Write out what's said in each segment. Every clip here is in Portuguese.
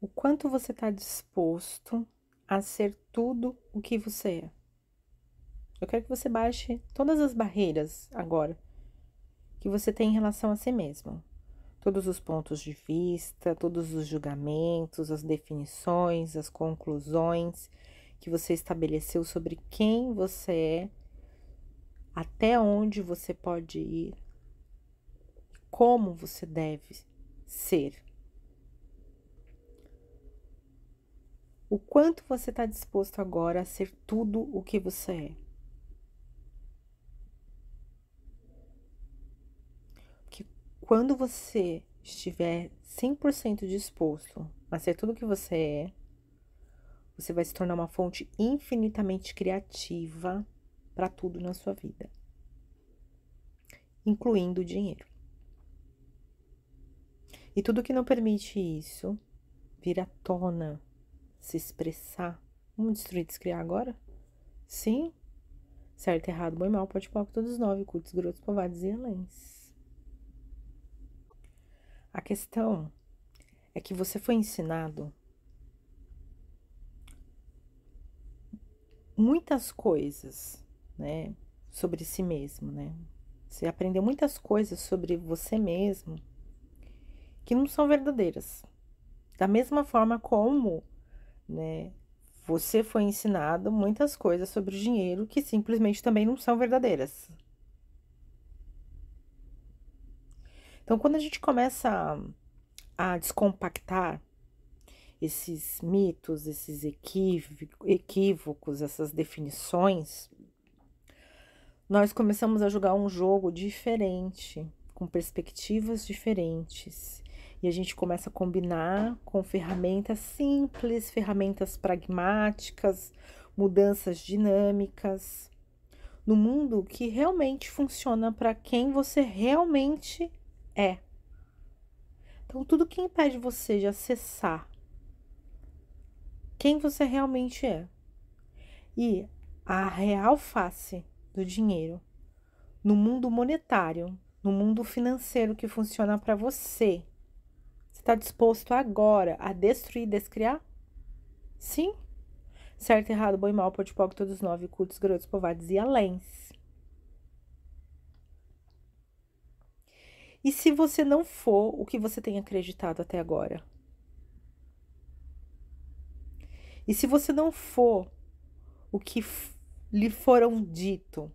O quanto você está disposto a ser tudo o que você é. Eu quero que você baixe todas as barreiras agora que você tem em relação a si mesmo. Todos os pontos de vista, todos os julgamentos, as definições, as conclusões que você estabeleceu sobre quem você é, até onde você pode ir, como você deve ser. O quanto você está disposto agora a ser tudo o que você é. Porque quando você estiver 100% disposto a ser tudo o que você é, você vai se tornar uma fonte infinitamente criativa para tudo na sua vida, incluindo o dinheiro. E tudo que não permite isso vir à tona, se expressar. Vamos destruir, descriar agora? Sim? Certo, errado, bom e mal, pode palco, todos nove, cultos, grotos, povados e alens. A questão é que você foi ensinado muitas coisas, né, sobre si mesmo, né? Você aprendeu muitas coisas sobre você mesmo que não são verdadeiras. Da mesma forma como, né, você foi ensinado muitas coisas sobre o dinheiro que simplesmente também não são verdadeiras. Então, quando a gente começa a descompactar esses mitos, esses equívocos, essas definições, nós começamos a jogar um jogo diferente, com perspectivas diferentes. E a gente começa a combinar com ferramentas simples, ferramentas pragmáticas, mudanças dinâmicas, no mundo que realmente funciona para quem você realmente é. Então, tudo que impede você de acessar quem você realmente é e a real face do dinheiro no mundo monetário, no mundo financeiro que funciona para você, você está disposto agora a destruir e descriar? Sim? Certo, errado, bom e mal, pode pouco, todos nove, cultos, garotos, povados e aléns. E se você não for o que você tem acreditado até agora? E se você não for o que lhe foram dito?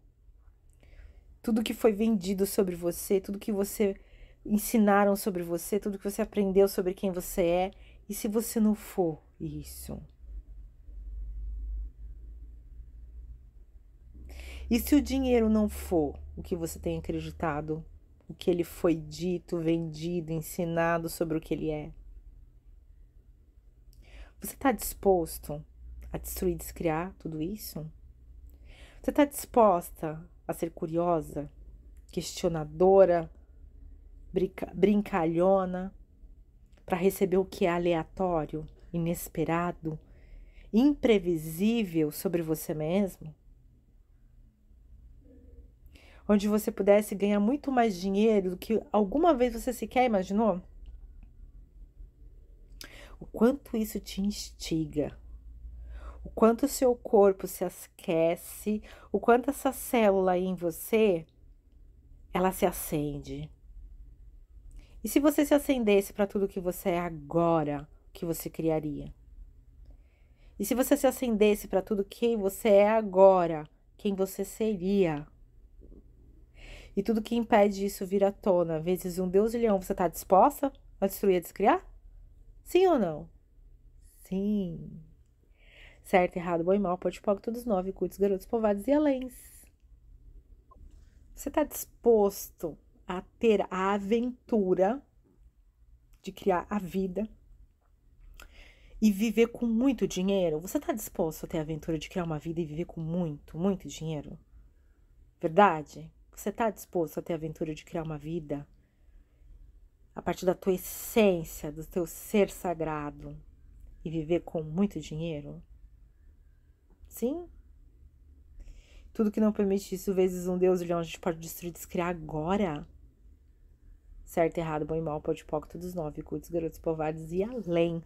Tudo que foi vendido sobre você, tudo que você ensinaram sobre você, tudo que você aprendeu sobre quem você é. E se você não for isso? E se o dinheiro não for o que você tem acreditado, o que ele foi dito, vendido, ensinado sobre o que ele é? Você está disposto a destruir e descriar tudo isso? Você está disposta a ser curiosa, questionadora, brincalhona, para receber o que é aleatório, inesperado, imprevisível sobre você mesmo? Onde você pudesse ganhar muito mais dinheiro do que alguma vez você sequer imaginou? O quanto isso te instiga, o quanto o seu corpo se aquece, o quanto essa célula aí em você, ela se acende. E se você se acendesse para tudo que você é agora, o que você criaria? E se você se acendesse para tudo que você é agora, quem você seria? E tudo que impede isso vir à tona, vezes um Deus e leão, você está disposta a destruir, a descriar? Sim ou não? Sim. Certo, errado, bom e mal, pode pôr todos nove, cultos, garotos, povados e aléns. Você está disposto a ter a aventura de criar a vida e viver com muito dinheiro? Você está disposto a ter a aventura de criar uma vida e viver com muito, muito dinheiro? Verdade? Você está disposto a ter a aventura de criar uma vida a partir da tua essência, do teu ser sagrado e viver com muito dinheiro? Sim? Tudo que não permite isso, vezes um Deus e leão, a gente pode destruir, descriar agora. Certo, errado, bom e mal, pode pouco, todos nove, cultos, garotos, povados e aléns.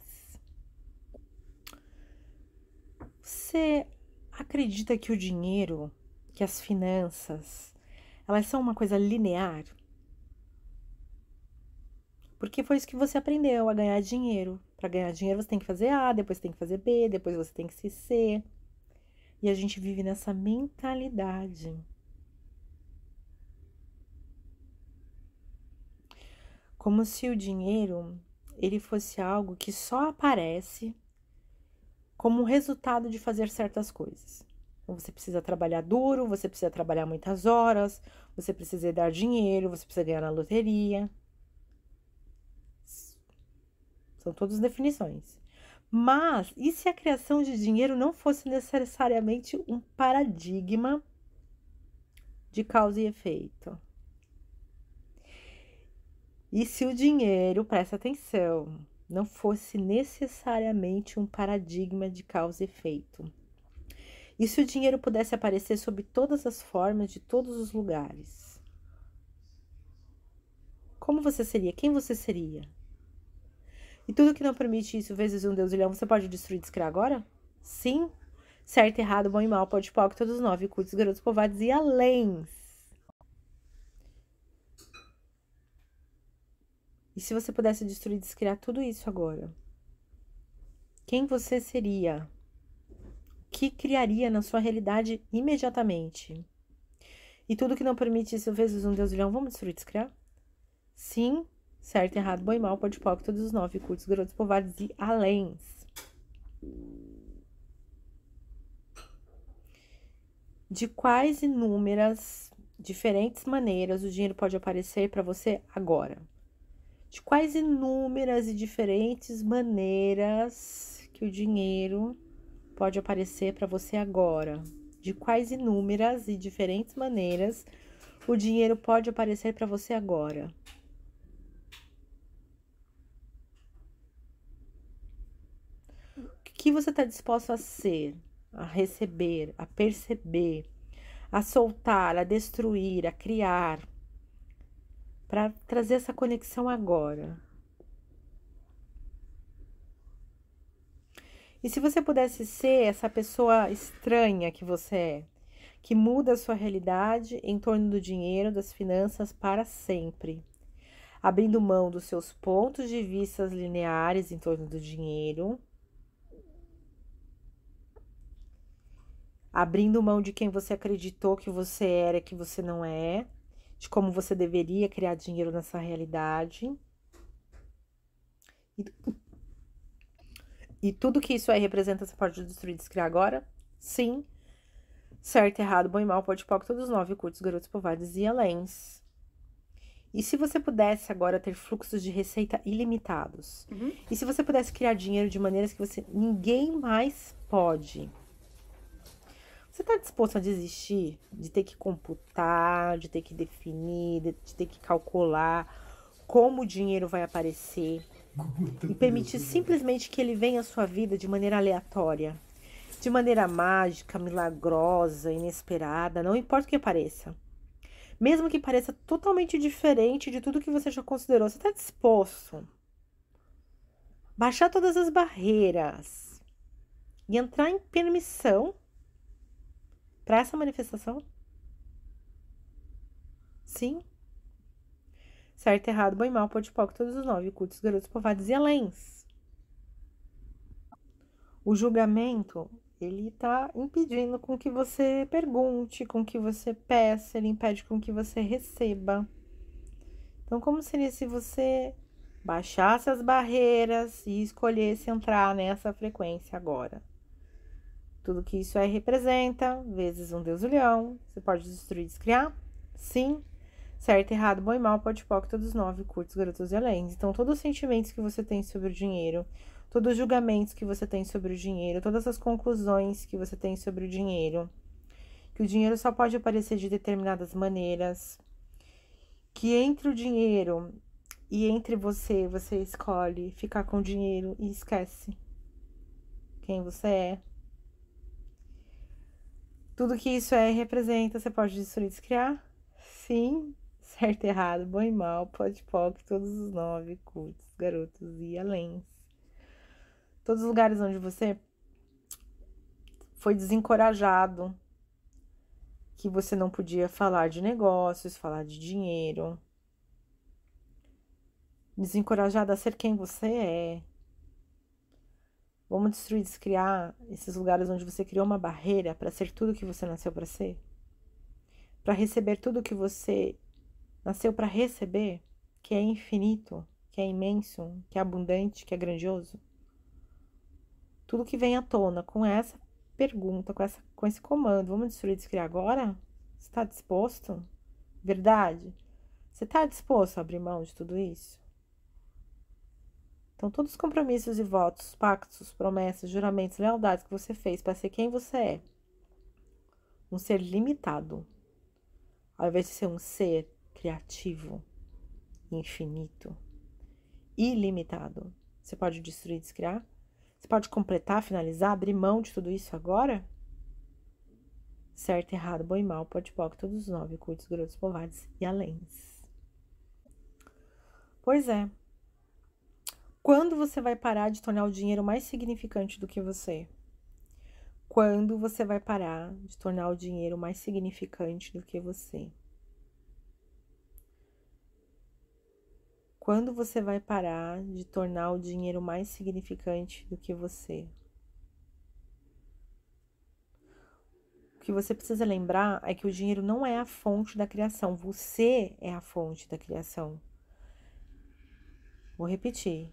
Você acredita que o dinheiro, que as finanças, elas são uma coisa linear? Porque foi isso que você aprendeu, a ganhar dinheiro. Para ganhar dinheiro você tem que fazer A, depois tem que fazer B, depois você tem que ser C. E a gente vive nessa mentalidade. Como se o dinheiro, ele fosse algo que só aparece como resultado de fazer certas coisas. Então, você precisa trabalhar duro, você precisa trabalhar muitas horas, você precisa dar dinheiro, você precisa ganhar na loteria. São todas definições. Mas, e se a criação de dinheiro não fosse necessariamente um paradigma de causa e efeito? E se o dinheiro, presta atenção, não fosse necessariamente um paradigma de causa e efeito? E se o dinheiro pudesse aparecer sob todas as formas, de todos os lugares? Como você seria? Quem você seria? E tudo que não permite isso, vezes um Deus e leão, você pode destruir e descriar agora? Sim. Certo, errado, bom e mal, pode poc, todos nove, cultos, garotos, povados e além. E se você pudesse destruir e descriar tudo isso agora? Quem você seria? O que criaria na sua realidade imediatamente? E tudo que não permite isso, vezes um Deus e leão, vamos destruir e descriar? Sim. Certo, errado, bom e mal, pode poc, todos os nove, cultos, garotos, povados e além. De quais inúmeras, diferentes maneiras o dinheiro pode aparecer para você agora? De quais inúmeras e diferentes maneiras que o dinheiro pode aparecer para você agora? De quais inúmeras e diferentes maneiras o dinheiro pode aparecer para você agora? O que você está disposto a ser, a receber, a perceber, a soltar, a destruir, a criar, para trazer essa conexão agora? E se você pudesse ser essa pessoa estranha que você é, que muda a sua realidade em torno do dinheiro, das finanças para sempre, abrindo mão dos seus pontos de vista lineares em torno do dinheiro, abrindo mão de quem você acreditou que você era, que você não é, de como você deveria criar dinheiro nessa realidade. E tudo que isso aí representa, você pode destruir e descriar agora? Sim. Certo, errado, bom e mal, pode poc, todos nove, curtos, garotos, povados e aléns. E se você pudesse agora ter fluxos de receita ilimitados? E se você pudesse criar dinheiro de maneiras que ninguém mais pode? Você está disposto a desistir de ter que computar, de ter que definir, de ter que calcular como o dinheiro vai aparecer e permitir simplesmente que ele venha à sua vida de maneira aleatória, de maneira mágica, milagrosa, inesperada, não importa o que pareça. Mesmo que pareça totalmente diferente de tudo que você já considerou, você está disposto a baixar todas as barreiras e entrar em permissão para essa manifestação? Sim. Certo, errado, bom e mal, pode poc, todos os nove, cultos, garotos, povados e aléns. O julgamento, ele tá impedindo com que você pergunte, com que você peça, ele impede com que você receba. Então, como seria se você baixasse as barreiras e escolhesse entrar nessa frequência agora? Tudo que isso aí representa, vezes um Deus e leão, você pode destruir e descriar? Sim. Certo, errado, bom e mal, pode poc, todos nove, curtos, garotos e além. Então, todos os sentimentos que você tem sobre o dinheiro, todos os julgamentos que você tem sobre o dinheiro, todas as conclusões que você tem sobre o dinheiro, que o dinheiro só pode aparecer de determinadas maneiras, que entre o dinheiro e entre você, você escolhe ficar com o dinheiro e esquece quem você é. Tudo que isso é e representa, você pode destruir e descriar? Sim. Certo, errado, bom e mal, pode poc, todos os nove, cultos, garotos e além. Todos os lugares onde você foi desencorajado, que você não podia falar de negócios, falar de dinheiro, desencorajado a ser quem você é. Vamos destruir, descriar esses lugares onde você criou uma barreira para ser tudo que você nasceu para ser? Para receber tudo que você nasceu para receber, que é infinito, que é imenso, que é abundante, que é grandioso? Tudo que vem à tona com essa pergunta, com esse comando, vamos destruir, descriar agora? Você está disposto? Verdade? Você está disposto a abrir mão de tudo isso? Então, todos os compromissos e votos, pactos, promessas, juramentos, lealdades que você fez para ser quem você é, um ser limitado, ao invés de ser um ser criativo, infinito, ilimitado, você pode destruir, descriar? Você pode completar, finalizar, abrir mão de tudo isso agora? Certo, errado, bom e mal, pode poc, todos os 9, curtos, grotos, povades e aléns. Pois é. Quando você vai parar de tornar o dinheiro mais significante do que você? Quando você vai parar de tornar o dinheiro mais significante do que você? Quando você vai parar de tornar o dinheiro mais significante do que você? O que você precisa lembrar é que o dinheiro não é a fonte da criação, você é a fonte da criação. Vou repetir.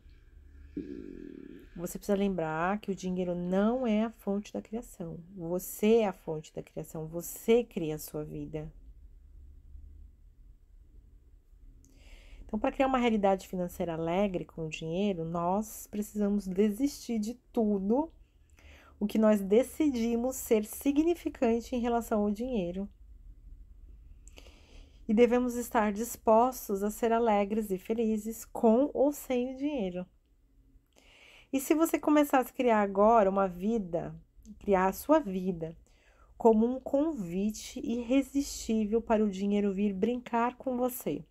Você precisa lembrar que o dinheiro não é a fonte da criação. Você é a fonte da criação. Você cria a sua vida. Então, para criar uma realidade financeira alegre com o dinheiro, nós precisamos desistir de tudo o que nós decidimos ser significante em relação ao dinheiro. E devemos estar dispostos a ser alegres e felizes com ou sem o dinheiro. E se você começasse a criar agora uma vida, criar a sua vida como um convite irresistível para o dinheiro vir brincar com você?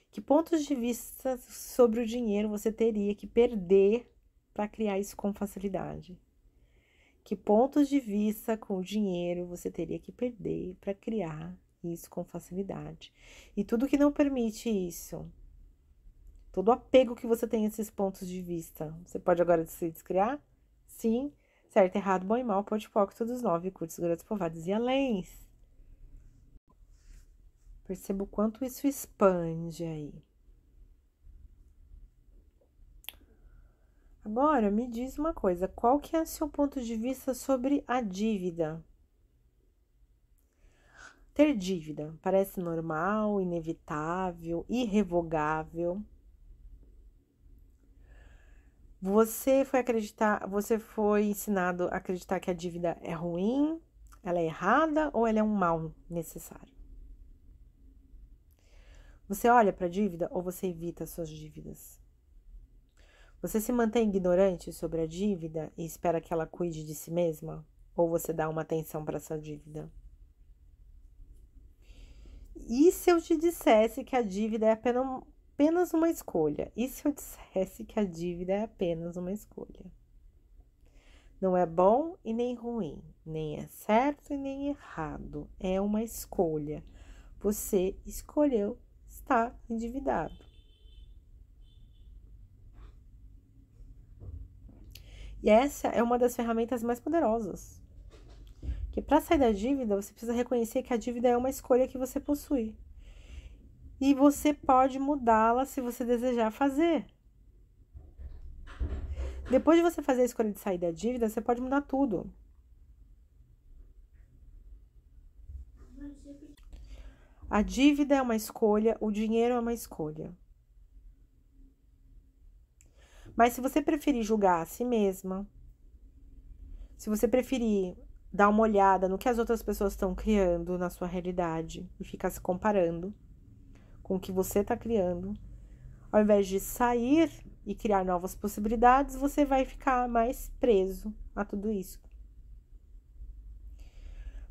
Que pontos de vista sobre o dinheiro você teria que perder para criar isso com facilidade? Que pontos de vista com o dinheiro você teria que perder para criar isso com facilidade? E tudo que não permite isso, todo o apego que você tem a esses pontos de vista, você pode agora se descriar? Sim, certo, errado, bom e mal, pode poc, todos os 9, curtos, grotos, povados e aléns. Perceba o quanto isso expande aí. Agora, me diz uma coisa, qual que é o seu ponto de vista sobre a dívida? Ter dívida parece normal, inevitável, irrevogável. Você foi ensinado a acreditar que a dívida é ruim, ela é errada ou ela é um mal necessário? Você olha para a dívida ou você evita suas dívidas? Você se mantém ignorante sobre a dívida e espera que ela cuide de si mesma? Ou você dá uma atenção para essa dívida? E se eu te dissesse que a dívida é apenas uma escolha? E se eu dissesse que a dívida é apenas uma escolha? Não é bom e nem ruim, nem é certo e nem errado. É uma escolha. Você escolheu estar endividado. E essa é uma das ferramentas mais poderosas. Que para sair da dívida, você precisa reconhecer que a dívida é uma escolha que você possui. E você pode mudá-la se você desejar fazer. Depois de você fazer a escolha de sair da dívida, você pode mudar tudo. A dívida é uma escolha, o dinheiro é uma escolha. Mas se você preferir julgar a si mesma, se você preferir dar uma olhada no que as outras pessoas estão criando na sua realidade e ficar se comparando com o que você está criando, ao invés de sair e criar novas possibilidades, você vai ficar mais preso a tudo isso.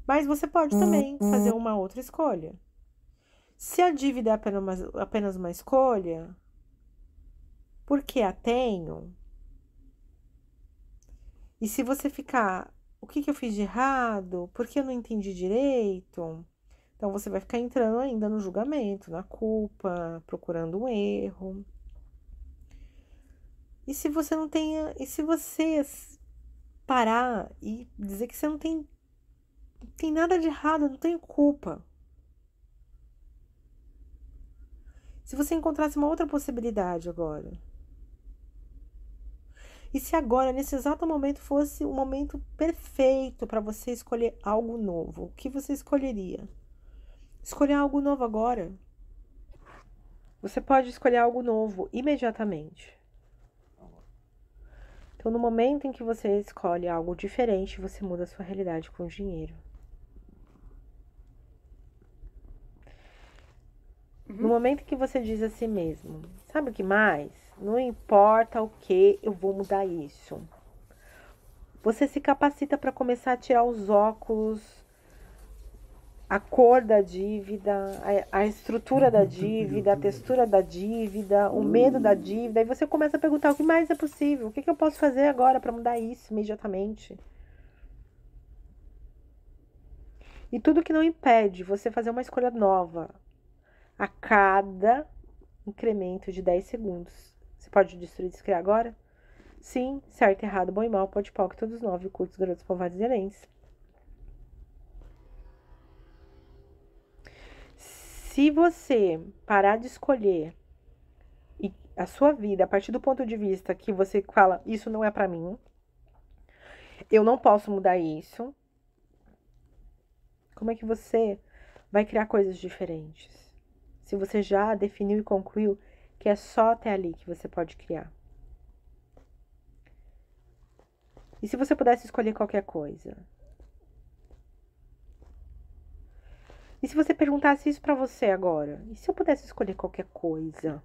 Mas você pode também fazer uma outra escolha. Se a dívida é apenas uma escolha, por que a tenho? E se você ficar, o que que eu fiz de errado? Por que eu não entendi direito? Então você vai ficar entrando ainda no julgamento, na culpa, procurando um erro. E se você não tenha, e se você parar e dizer que você não tem nada de errado, não tem culpa. Se você encontrasse uma outra possibilidade agora. E se agora, nesse exato momento, fosse o momento perfeito para você escolher algo novo, o que você escolheria? Escolher algo novo agora. Você pode escolher algo novo imediatamente. Então, no momento em que você escolhe algo diferente, você muda a sua realidade com o dinheiro. No momento que você diz a si mesmo, sabe o que mais? Não importa o que, eu vou mudar isso. Você se capacita para começar a tirar os óculos, a cor da dívida, a estrutura da dívida, a textura da dívida, o medo da dívida. E você começa a perguntar o que mais é possível? O que eu posso fazer agora para mudar isso imediatamente? E tudo que não impede você fazer uma escolha nova a cada incremento de 10 segundos. Você pode destruir e descriar agora? Sim, certo, errado, bom e mal, pode POC, todos 9, curtos, garotos, povoados e aléns. Se você parar de escolher a sua vida a partir do ponto de vista que você fala, isso não é pra mim, eu não posso mudar isso, como é que você vai criar coisas diferentes? Se você já definiu e concluiu que é só até ali que você pode criar. E se você pudesse escolher qualquer coisa? E se você perguntasse isso pra você agora? E se eu pudesse escolher qualquer coisa?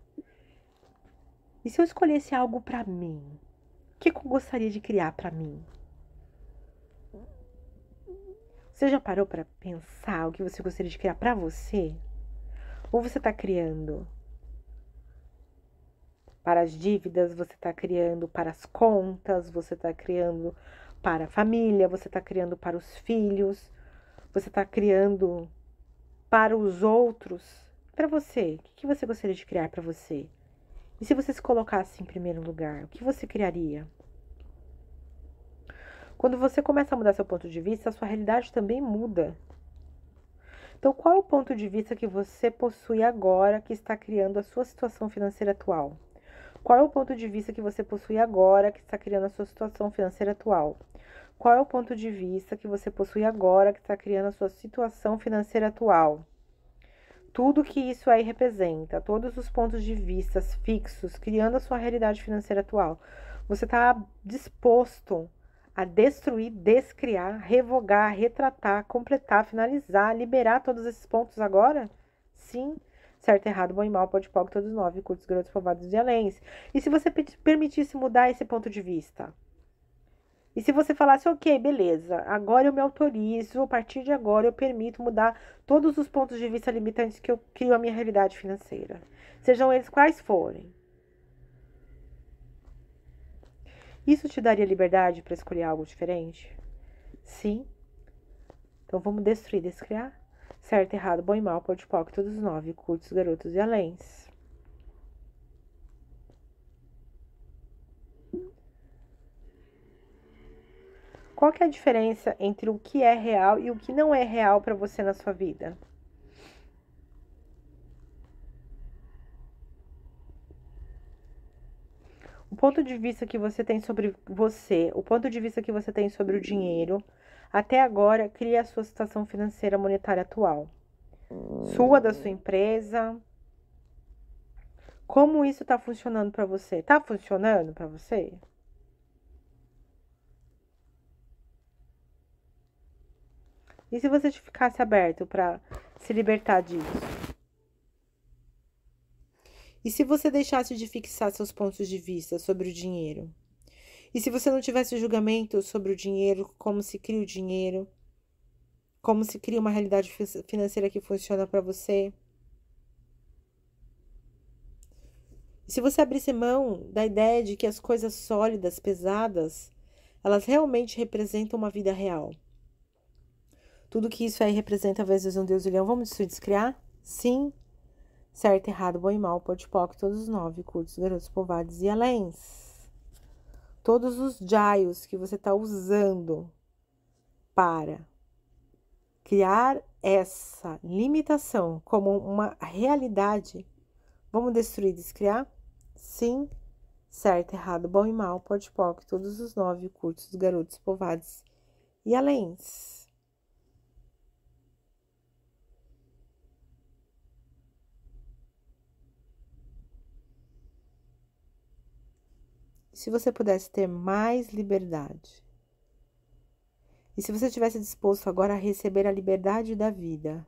E se eu escolhesse algo pra mim? O que eu gostaria de criar pra mim? Você já parou pra pensar o que você gostaria de criar pra você? Ou você tá criando para as dívidas, você tá criando para as contas, você tá criando para a família, você tá criando para os filhos, você tá criando para os outros? Para você, o que você gostaria de criar para você? E se você se colocasse em primeiro lugar, o que você criaria? Quando você começa a mudar seu ponto de vista, a sua realidade também muda. Então, qual é o ponto de vista que você possui agora que está criando a sua situação financeira atual? Qual é o ponto de vista que você possui agora que está criando a sua situação financeira atual? Qual é o ponto de vista que você possui agora que está criando a sua situação financeira atual? Tudo que isso aí representa, todos os pontos de vista fixos, criando a sua realidade financeira atual. Você está disposto a destruir, descriar, revogar, retratar, completar, finalizar, liberar todos esses pontos agora? Sim. Certo, errado, bom e mal, pode pog, todos 9, curtos, garotos, povoados e aléns. E se você permitisse mudar esse ponto de vista? E se você falasse, ok, beleza, agora eu me autorizo, a partir de agora eu permito mudar todos os pontos de vista limitantes que eu crio a minha realidade financeira, sejam eles quais forem. Isso te daria liberdade para escolher algo diferente? Sim. Então vamos destruir, descriar? Certo, errado, bom e mal, pode poc, todos 9, curtos, garotos e aléns. Qual que é a diferença entre o que é real e o que não é real para você na sua vida? O ponto de vista que você tem sobre você, o ponto de vista que você tem sobre o dinheiro, até agora cria a sua situação financeira monetária atual. Sua, da sua empresa. Como isso está funcionando para você? Está funcionando para você? E se você ficasse aberto para se libertar disso? E se você deixasse de fixar seus pontos de vista sobre o dinheiro? E se você não tivesse julgamento sobre o dinheiro, como se cria o dinheiro? Como se cria uma realidade financeira que funciona para você? E se você abrisse mão da ideia de que as coisas sólidas, pesadas, elas realmente representam uma vida real. Tudo que isso aí representa vezes um Deus e leão. Vamos descriar? Sim. Certo, errado, bom e mal, pode poc, todos os 9, curtos, garotos, povados e aléns. Todos os jaios que você está usando para criar essa limitação como uma realidade, vamos destruir, descriar? Sim. Certo, errado, bom e mal, pode poc, todos os 9, curtos, garotos, povados e aléns. Se você pudesse ter mais liberdade, e se você estivesse disposto agora a receber a liberdade da vida,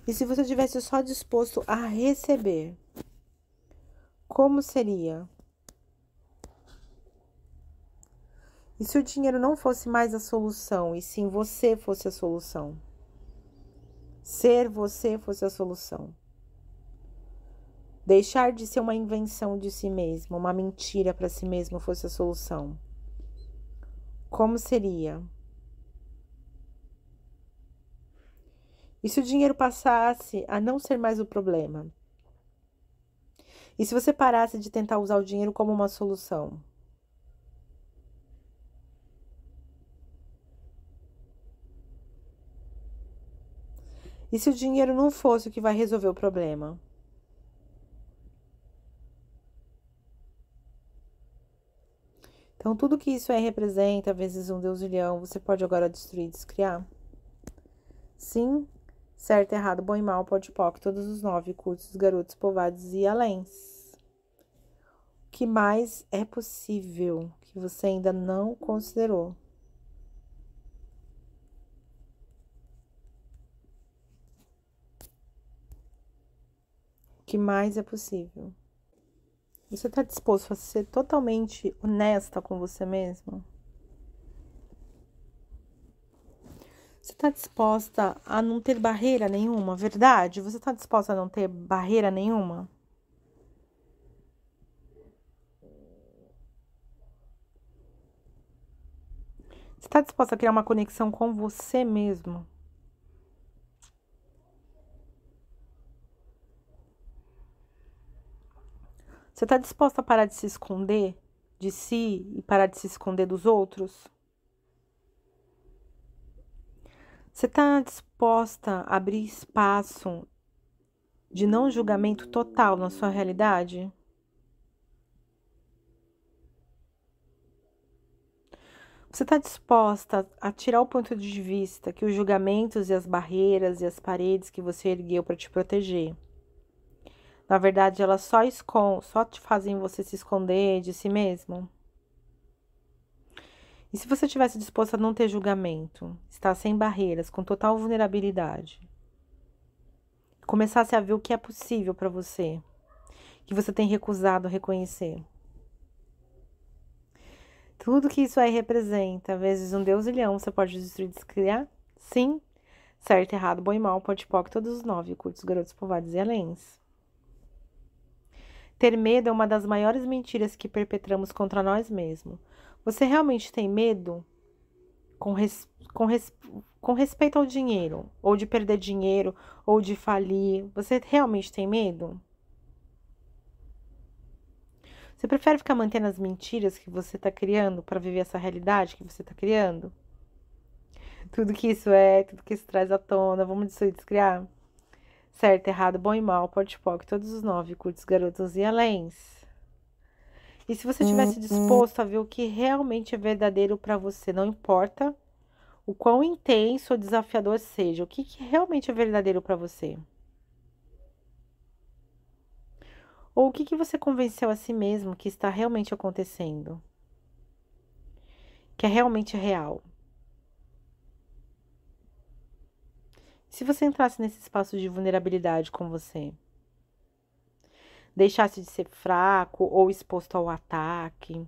e se você estivesse só disposto a receber, como seria? E se o dinheiro não fosse mais a solução, e sim você fosse a solução? Ser você fosse a solução. Deixar de ser uma invenção de si mesmo, uma mentira para si mesmo fosse a solução. Como seria? E se o dinheiro passasse a não ser mais o problema? E se você parasse de tentar usar o dinheiro como uma solução? E se o dinheiro não fosse o que vai resolver o problema? Então, tudo que isso aí representa, vezes um Deus e leão, você pode agora destruir, descriar? Sim. Certo, errado, bom e mal, pode poc, todos os 9, curtos, garotos, povados e aléns. O que mais é possível que você ainda não considerou? O que mais é possível? Você está disposto a ser totalmente honesta com você mesmo? Você está disposta a não ter barreira nenhuma, verdade? Você está disposta a não ter barreira nenhuma? Você está disposta a criar uma conexão com você mesmo? Você está disposta a parar de se esconder de si e parar de se esconder dos outros? Você está disposta a abrir espaço de não julgamento total na sua realidade? Você está disposta a tirar o ponto de vista que os julgamentos e as barreiras e as paredes que você ergueu para te proteger, na verdade, elas só te fazem você se esconder de si mesmo? E se você estivesse disposto a não ter julgamento, estar sem barreiras, com total vulnerabilidade, começasse a ver o que é possível para você, que você tem recusado a reconhecer? Tudo que isso aí representa, vezes um Deus e leão, você pode destruir, descriar? Sim. Certo, errado, bom e mal, pode poc, todos os 9, curtos, garotos, povados e aléns. Ter medo é uma das maiores mentiras que perpetramos contra nós mesmos. Você realmente tem medo com, com respeito ao dinheiro? Ou de perder dinheiro, ou de falir? Você realmente tem medo? Você prefere ficar mantendo as mentiras que você está criando para viver essa realidade que você está criando? Tudo que isso é, tudo que isso traz à tona, vamos descriar? Certo, errado, bom e mal, pode poc, todos os 9, curtos, garotos e aléns. E se você estivesse disposto a ver o que realmente é verdadeiro para você, não importa o quão intenso ou desafiador seja, o que realmente é verdadeiro para você? Ou o que você convenceu a si mesmo que está realmente acontecendo? Que é realmente real? Se você entrasse nesse espaço de vulnerabilidade com você, deixasse de ser fraco ou exposto ao ataque,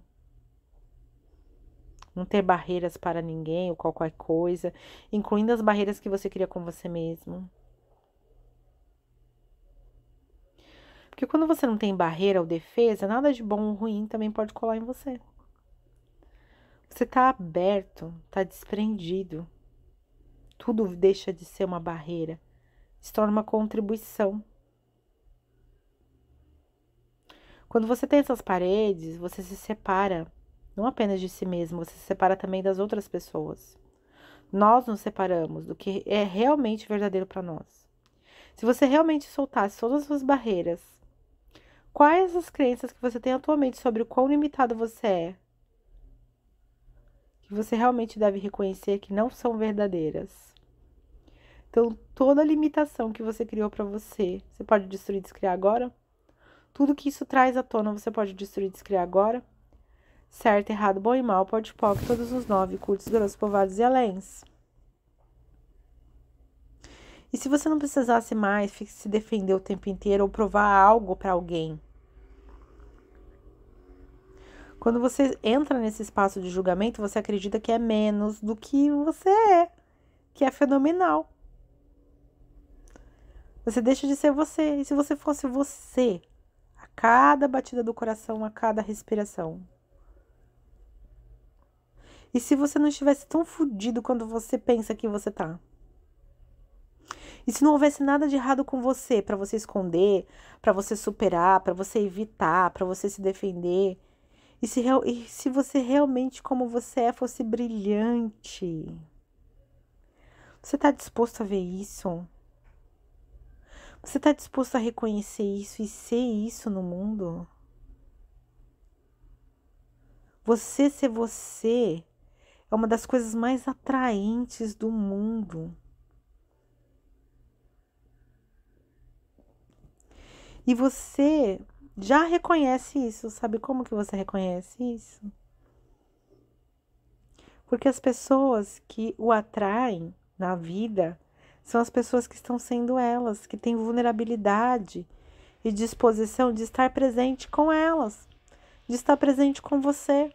não ter barreiras para ninguém ou qualquer coisa, incluindo as barreiras que você cria com você mesmo. Porque quando você não tem barreira ou defesa, nada de bom ou ruim também pode colar em você. Você tá aberto, tá desprendido. Tudo deixa de ser uma barreira, se torna uma contribuição. Quando você tem essas paredes, você se separa, não apenas de si mesmo, você se separa também das outras pessoas. Nós nos separamos do que é realmente verdadeiro para nós. Se você realmente soltasse todas as suas barreiras, quais as crenças que você tem atualmente sobre o quão limitado você é, que você realmente deve reconhecer que não são verdadeiras? Então, toda limitação que você criou para você, você pode destruir e descriar agora? Tudo que isso traz à tona, você pode destruir e descriar agora? Certo, errado, bom e mal, pode POC, todos os 9, curtos, grossos, povoados e aléns. E se você não precisasse mais se defender o tempo inteiro ou provar algo para alguém? Quando você entra nesse espaço de julgamento, você acredita que é menos do que você é, que é fenomenal. Você deixa de ser você. E se você fosse você, a cada batida do coração, a cada respiração? E se você não estivesse tão fodido quando você pensa que você tá? E se não houvesse nada de errado com você, para você esconder, para você superar, para você evitar, para você se defender? E se você realmente, como você é, fosse brilhante? Você está disposto a ver isso? Você está disposto a reconhecer isso e ser isso no mundo? Você ser você é uma das coisas mais atraentes do mundo. E você já reconhece isso. Sabe como que você reconhece isso? Porque as pessoas que o atraem na vida são as pessoas que estão sendo elas, que têm vulnerabilidade e disposição de estar presente com elas, de estar presente com você.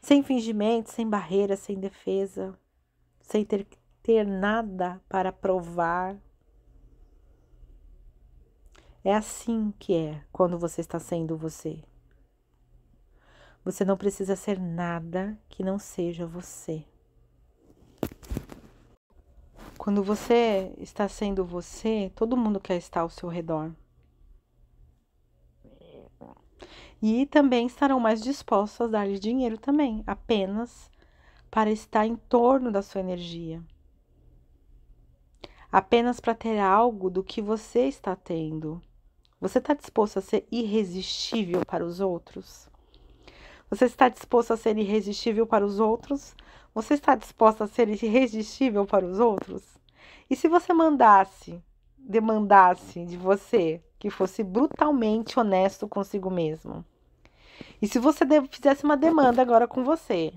Sem fingimento, sem barreira, sem defesa, sem ter nada para provar. É assim que é quando você está sendo você. Você não precisa ser nada que não seja você. Quando você está sendo você, todo mundo quer estar ao seu redor. E também estarão mais dispostos a dar-lhe dinheiro também, apenas para estar em torno da sua energia. Apenas para ter algo do que você está tendo. Você está disposto a ser irresistível para os outros? Você está disposto a ser irresistível para os outros? Você está disposta a ser irresistível para os outros? E se você demandasse de você que fosse brutalmente honesto consigo mesmo? E se você fizesse uma demanda agora com você,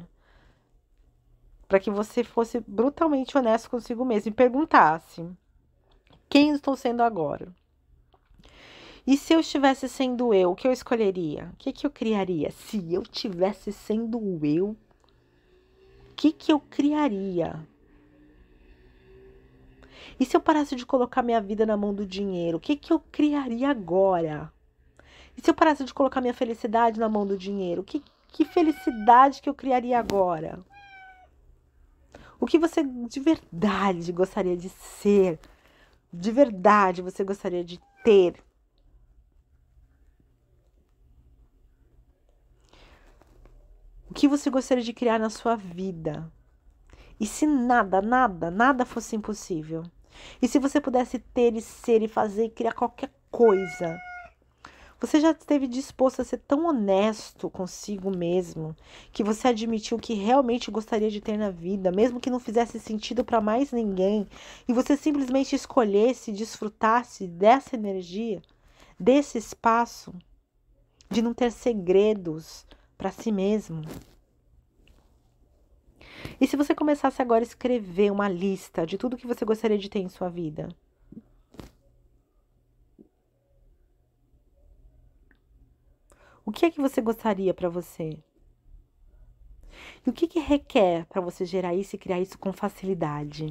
para que você fosse brutalmente honesto consigo mesmo e perguntasse: quem estou sendo agora? E se eu estivesse sendo eu, o que eu escolheria? O que eu criaria? Se eu estivesse sendo eu, o que eu criaria? E se eu parasse de colocar minha vida na mão do dinheiro, o que eu criaria agora? E se eu parasse de colocar minha felicidade na mão do dinheiro, que felicidade que eu criaria agora? O que você de verdade gostaria de ser? De verdade você gostaria de ter? O que você gostaria de criar na sua vida? E se nada fosse impossível? E se você pudesse ter e ser e fazer e criar qualquer coisa? Você já esteve disposto a ser tão honesto consigo mesmo que você admitiu que realmente gostaria de ter na vida, mesmo que não fizesse sentido para mais ninguém, e você simplesmente escolhesse, desfrutasse dessa energia, desse espaço, de não ter segredos para si mesmo? E se você começasse agora a escrever uma lista de tudo que você gostaria de ter em sua vida? O que é que você gostaria para você? E o que requer para você gerar isso e criar isso com facilidade?